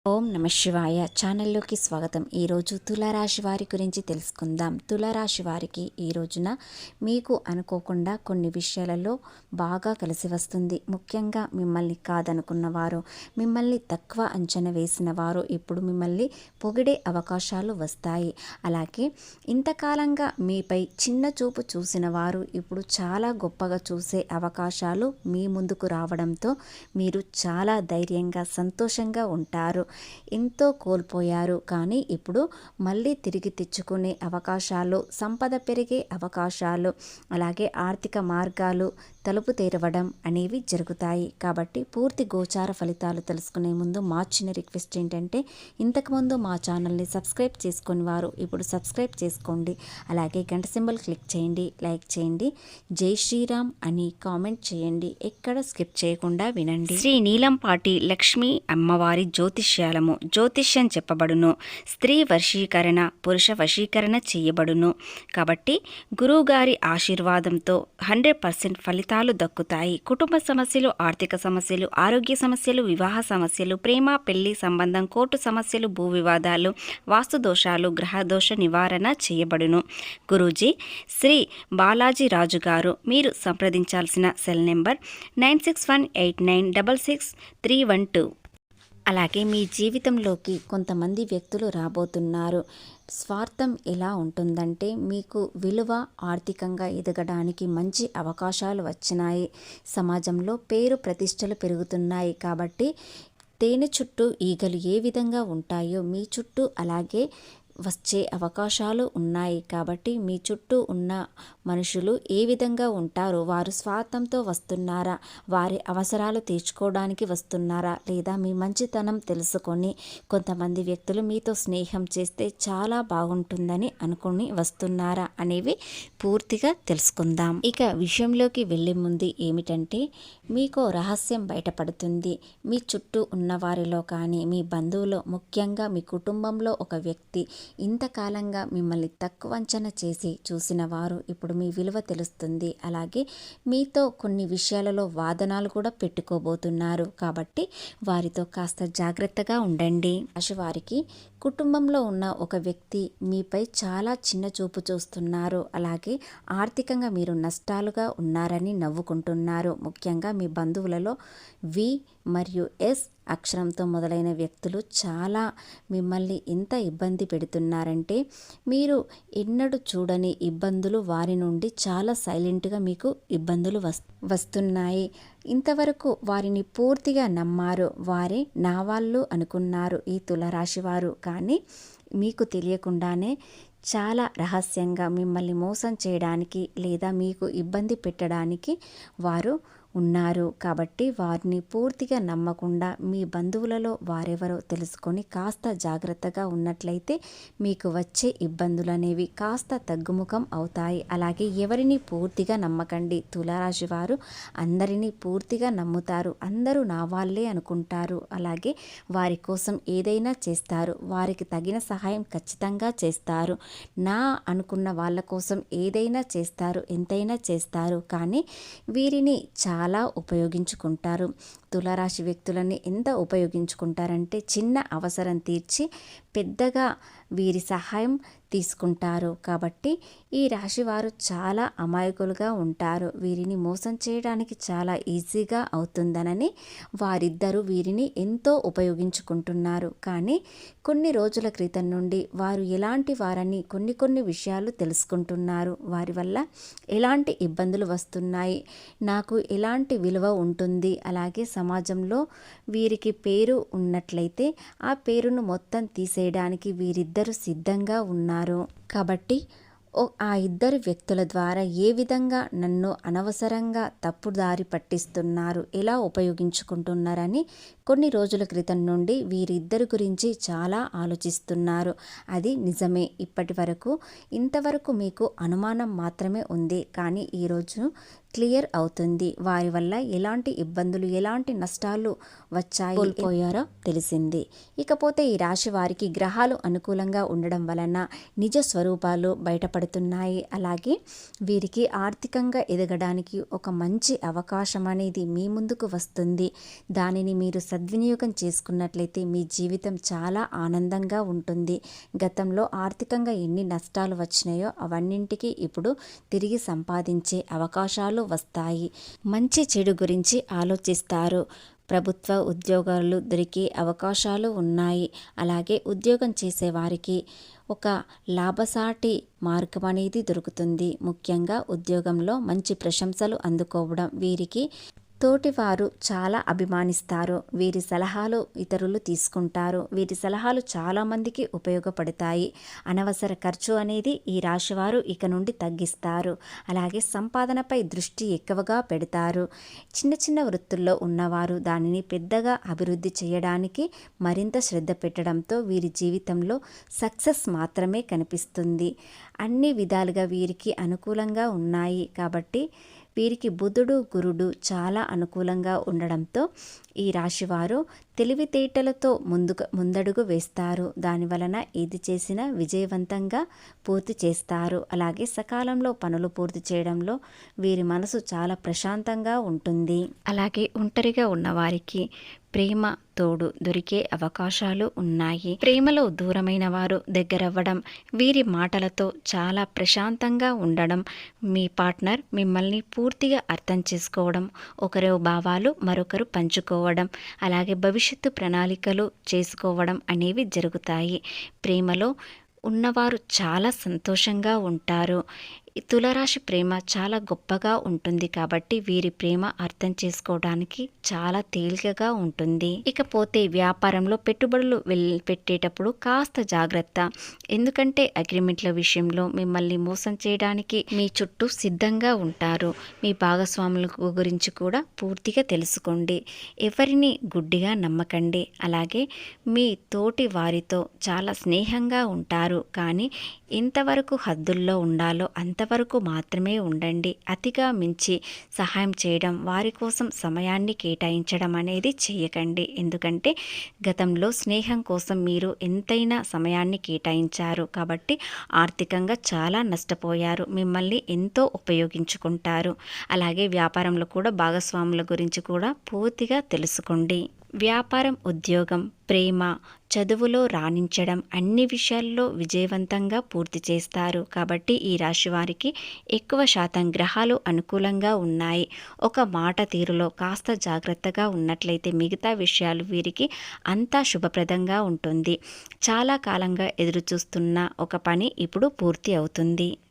ఓం నమ శివాయ ఛానల్లోకి స్వాగతం. ఈరోజు తులారాశి వారి గురించి తెలుసుకుందాం. తులారాశి వారికి ఈ రోజున మీకు అనుకోకుండా కొన్ని విషయాలలో బాగా కలిసి వస్తుంది. ముఖ్యంగా మిమ్మల్ని కాదనుకున్నవారు, మిమ్మల్ని తక్కువ అంచనా వేసిన వారు ఇప్పుడు మిమ్మల్ని పొగిడే అవకాశాలు వస్తాయి. అలాగే ఇంతకాలంగా మీపై చిన్న చూపు చూసిన వారు ఇప్పుడు చాలా గొప్పగా చూసే అవకాశాలు మీ ముందుకు రావడంతో మీరు చాలా ధైర్యంగా సంతోషంగా ఉంటారు. ఎంతో కోల్పోయారు, కానీ ఇప్పుడు మళ్ళీ తిరిగి తెచ్చుకునే అవకాశాలు, సంపద పెరిగే అవకాశాలు, అలాగే ఆర్థిక మార్గాలు తలుపు తెరవడం అనేవి జరుగుతాయి. కాబట్టి పూర్తి గోచార ఫలితాలు తెలుసుకునే ముందు మా చిన్న రిక్వెస్ట్ ఏంటంటే, ఇంతకుముందు మా ఛానల్ని సబ్స్క్రైబ్ చేసుకుని వారు ఇప్పుడు సబ్స్క్రైబ్ చేసుకోండి. అలాగే గంట సింబల్ క్లిక్ చేయండి, లైక్ చేయండి, జై శ్రీరామ్ అని కామెంట్ చేయండి. ఎక్కడ స్కిప్ చేయకుండా వినండి. శ్రీ నీలంపాటి లక్ష్మీ అమ్మవారి జ్యోతిష్యం చెప్పబడును. స్త్రీ వశీకరణ, పురుష వశీకరణ చేయబడును. కాబట్టి గురువుగారి ఆశీర్వాదంతో 100% ఫలితాలు దక్కుతాయి. కుటుంబ సమస్యలు, ఆర్థిక సమస్యలు, ఆరోగ్య సమస్యలు, వివాహ సమస్యలు, ప్రేమ పెళ్లి సంబంధం, కోర్టు సమస్యలు, భూ వివాదాలు, వాస్తు దోషాలు, గ్రహ దోష నివారణ చేయబడును. గురూజీ శ్రీ బాలాజీ రాజు గారు. మీరు సంప్రదించాల్సిన సెల్ నెంబర్ 9618966312. అలాగే మీ జీవితంలోకి కొంతమంది వ్యక్తులు రాబోతున్నారు. స్వార్థం ఎలా ఉంటుందంటే, మీకు విలువ, ఆర్థికంగా ఎదగడానికి మంచి అవకాశాలు వచ్చినాయి. సమాజంలో పేరు ప్రతిష్టలు పెరుగుతున్నాయి. కాబట్టి తేనె చుట్టూ ఈగలు ఏ విధంగా ఉంటాయో మీ చుట్టూ అలాగే వచ్చే అవకాశాలు ఉన్నాయి. కాబట్టి మీ చుట్టూ ఉన్న మనుషులు ఏ విధంగా ఉంటారో, వారు స్వార్థంతో వస్తున్నారా, వారి అవసరాలు తీర్చుకోవడానికి వస్తున్నారా, లేదా మీ మంచితనం తెలుసుకొని కొంతమంది వ్యక్తులు మీతో స్నేహం చేస్తే చాలా బాగుంటుందని అనుకుని వస్తున్నారా అనేవి పూర్తిగా తెలుసుకుందాం. ఇక విషయంలోకి వెళ్ళే ముందు ఏమిటంటే, మీకు రహస్యం బయటపడుతుంది. మీ చుట్టూ ఉన్న వారిలో కానీ, మీ బంధువులో, ముఖ్యంగా మీ కుటుంబంలో ఒక వ్యక్తి ఇంతకాలంగా మిమ్మల్ని తక్కువ అంచనా చేసి చూసిన వారు ఇప్పుడు మీ విలువ తెలుస్తుంది. అలాగే మీతో కొన్ని విషయాలలో వాదనలు కూడా పెట్టుకోబోతున్నారు. కాబట్టి వారితో కాస్త జాగ్రత్తగా ఉండండి. వారికి కుటుంబంలో ఉన్న ఒక వ్యక్తి మీపై చాలా చిన్న చూపు చూస్తున్నారు. అలాగే ఆర్థికంగా మీరు నష్టాలుగా ఉన్నారని నవ్వుకుంటున్నారు. ముఖ్యంగా మీ బంధువులలో వి మరియు ఎస్ అక్షరంతో మొదలైన వ్యక్తులు చాలా మిమ్మల్ని ఎంత ఇబ్బంది పెడుతున్నారంటే, మీరు ఎన్నడూ చూడని ఇబ్బందులు వారి నుండి చాలా సైలెంట్గా మీకు ఇబ్బందులు వస్తున్నాయి. ఇంతవరకు వారిని పూర్తిగా నమ్మారు, వారే నా వాళ్ళు అనుకున్నారు ఈ తులారాశి వారు. కానీ మీకు తెలియకుండానే చాలా రహస్యంగా మిమ్మల్ని మోసం చేయడానికి లేదా మీకు ఇబ్బంది పెట్టడానికి వారు ఉన్నారు. కాబట్టి వారిని పూర్తిగా నమ్మకుండా మీ బంధువులలో వారెవరో తెలుసుకొని కాస్త జాగ్రత్తగా ఉన్నట్లయితే మీకు వచ్చే ఇబ్బందులు అనేవి కాస్త తగ్గుముఖం అవుతాయి. అలాగే ఎవరిని పూర్తిగా నమ్మకండి. తులారాశి వారు అందరినీ పూర్తిగా నమ్ముతారు. అందరూ నా వాళ్ళే అనుకుంటారు. అలాగే వారి కోసం ఏదైనా చేస్తారు. వారికి తగిన సహాయం ఖచ్చితంగా చేస్తారు. నా అనుకున్న వాళ్ళ కోసం ఏదైనా చేస్తారు, ఎంతైనా చేస్తారు. కానీ వీరిని చాలా ఉపయోగించుకుంటారు. తులారాశి వ్యక్తులని ఎంత ఉపయోగించుకుంటారంటే, చిన్న అవసరం తీర్చి పెద్దగా వీరి సహాయం తీసుకుంటారు. కాబట్టి ఈ రాశి వారు చాలా అమాయకులుగా ఉంటారు. వీరిని మోసం చేయడానికి చాలా ఈజీగా అవుతుందనని వారిద్దరూ వీరిని ఎంతో ఉపయోగించుకుంటున్నారు. కానీ కొన్ని రోజుల క్రితం నుండి వారు ఎలాంటి వారని కొన్ని విషయాలు తెలుసుకుంటున్నారు. వారి వల్ల ఎలాంటి ఇబ్బందులు వస్తున్నాయి, నాకు ఎలాంటి విలువ ఉంటుంది, అలాగే సమాజంలో వీరికి పేరు ఉన్నట్లయితే ఆ పేరును మొత్తం తీసేయడానికి వీరిద్దరూ సిద్ధంగా ఉన్నారు. కాబట్టి ఆ ఇద్దరు వ్యక్తుల ద్వారా ఏ విధంగా నన్ను అనవసరంగా తప్పుదారి పట్టిస్తున్నారు, ఎలా ఉపయోగించుకుంటున్నారని కొన్ని రోజుల క్రితం నుండి వీరిద్దరి గురించి చాలా ఆలోచిస్తున్నారు. అది నిజమే. ఇప్పటి వరకు ఇంతవరకు మీకు అనుమానం మాత్రమే ఉంది. కానీ ఈరోజు క్లియర్ అవుతుంది. వారి వల్ల ఎలాంటి ఇబ్బందులు, ఎలాంటి నష్టాలు వచ్చాయి, కోల్పోయారో తెలిసింది. ఇకపోతే ఈ రాశి వారికి గ్రహాలు అనుకూలంగా ఉండడం వలన నిజ స్వరూపాలు బయటపడ ఉపయోగపడుతున్నాయి. అలాగే వీరికి ఆర్థికంగా ఎదగడానికి ఒక మంచి అవకాశం అనేది మీ ముందుకు వస్తుంది. దానిని మీరు సద్వినియోగం చేసుకున్నట్లయితే మీ జీవితం చాలా ఆనందంగా ఉంటుంది. గతంలో ఆర్థికంగా ఎన్ని నష్టాలు వచ్చినాయో అవన్నింటికి ఇప్పుడు తిరిగి సంపాదించే అవకాశాలు వస్తాయి. మంచి చెడు గురించి ఆలోచిస్తారు. ప్రభుత్వ ఉద్యోగాలు దొరికే అవకాశాలు ఉన్నాయి. అలాగే ఉద్యోగం చేసేవారికి ఒక లాభసాటి మార్గం అనేది దొరుకుతుంది. ముఖ్యంగా ఉద్యోగంలో మంచి ప్రశంసలు అందుకోవడం వీరికి తోటివారు చాలా అభిమానిస్తారు. వీరి సలహాలు ఇతరులు తీసుకుంటారు. వీరి సలహాలు చాలామందికి ఉపయోగపడతాయి. అనవసర ఖర్చు అనేది ఈ రాశివారు ఇక నుండి తగ్గిస్తారు. అలాగే సంపాదనపై దృష్టి ఎక్కువగా పెడతారు. చిన్న చిన్న వృత్తుల్లో ఉన్నవారు దానిని పెద్దగా అభివృద్ధి చేయడానికి మరింత శ్రద్ధ పెట్టడంతో వీరి జీవితంలో సక్సెస్ మాత్రమే కనిపిస్తుంది. అన్ని విధాలుగా వీరికి అనుకూలంగా ఉన్నాయి. కాబట్టి వీరికి బుధుడు గురుడు చాలా అనుకూలంగా ఉండడంతో ఈ రాశివారు తెలివితేటలతో ముందడుగు వేస్తారు. దానివలన ఏది చేసినా విజయవంతంగా పూర్తి చేస్తారు. అలాగే సకాలంలో పనులు పూర్తి చేయడంలో వీరి మనసు చాలా ప్రశాంతంగా ఉంటుంది. అలాగే ఒంటరిగా ఉన్నవారికి ప్రేమ తోడు దొరికే అవకాశాలు ఉన్నాయి. ప్రేమలో దూరమైన వారు దగ్గరవ్వడం, వీరి మాటలతో చాలా ప్రశాంతంగా ఉండడం, మీ పార్ట్నర్ మిమ్మల్ని పూర్తిగా అర్థం చేసుకోవడం, ఒకరి భావాలు మరొకరు పంచుకోవడం, అలాగే భవిష్యత్తు ప్రణాళికలు చేసుకోవడం అనేవి జరుగుతాయి. ప్రేమలో ఉన్నవారు చాలా సంతోషంగా ఉంటారు. ఈ తులారాశి ప్రేమ చాలా గొప్పగా ఉంటుంది కాబట్టి వీరి ప్రేమ అర్థం చేసుకోవడానికి చాలా తేలికగా ఉంటుంది. ఇకపోతే వ్యాపారంలో పెట్టుబడులు పెట్టేటప్పుడు కాస్త జాగ్రత్త. ఎందుకంటే అగ్రిమెంట్ల విషయంలో మిమ్మల్ని మోసం చేయడానికి మీ చుట్టూ సిద్ధంగా ఉంటారు. మీ భాగస్వాముల గురించి కూడా పూర్తిగా తెలుసుకోండి. ఎవరిని గుడ్డిగా నమ్మకండి. అలాగే మీ తోటి వారితో చాలా స్నేహంగా ఉంటారు. కానీ ఎంతవరకు హద్దుల్లో ఉండాలో అంతవరకు మాత్రమే ఉండండి. అతిగా మించి సహాయం చేయడం, వారి కోసం సమయాన్ని కేటాయించడం అనేది చేయకండి. ఎందుకంటే గతంలో స్నేహం కోసం మీరు ఎంతైనా సమయాన్ని కేటాయించారు కాబట్టి ఆర్థికంగా చాలా నష్టపోయారు. మిమ్మల్ని ఎంతో ఉపయోగించుకుంటారు. అలాగే వ్యాపారంలో కూడా భాగస్వాముల గురించి కూడా పూర్తిగా తెలుసుకోండి. వ్యాపారం, ఉద్యోగం, ప్రేమ, చదువులో రాణించడం అన్ని విషయాల్లో విజయవంతంగా పూర్తి చేస్తారు. కాబట్టి ఈ రాశి వారికి ఎక్కువ శాతం గ్రహాలు అనుకూలంగా ఉన్నాయి. ఒక మాట తీరులో కాస్త జాగ్రత్తగా ఉన్నట్లయితే మిగతా విషయాలు వీరికి అంతా శుభప్రదంగా ఉంటుంది. చాలా కాలంగా ఎదురుచూస్తున్న ఒక పని ఇప్పుడు పూర్తి అవుతుంది.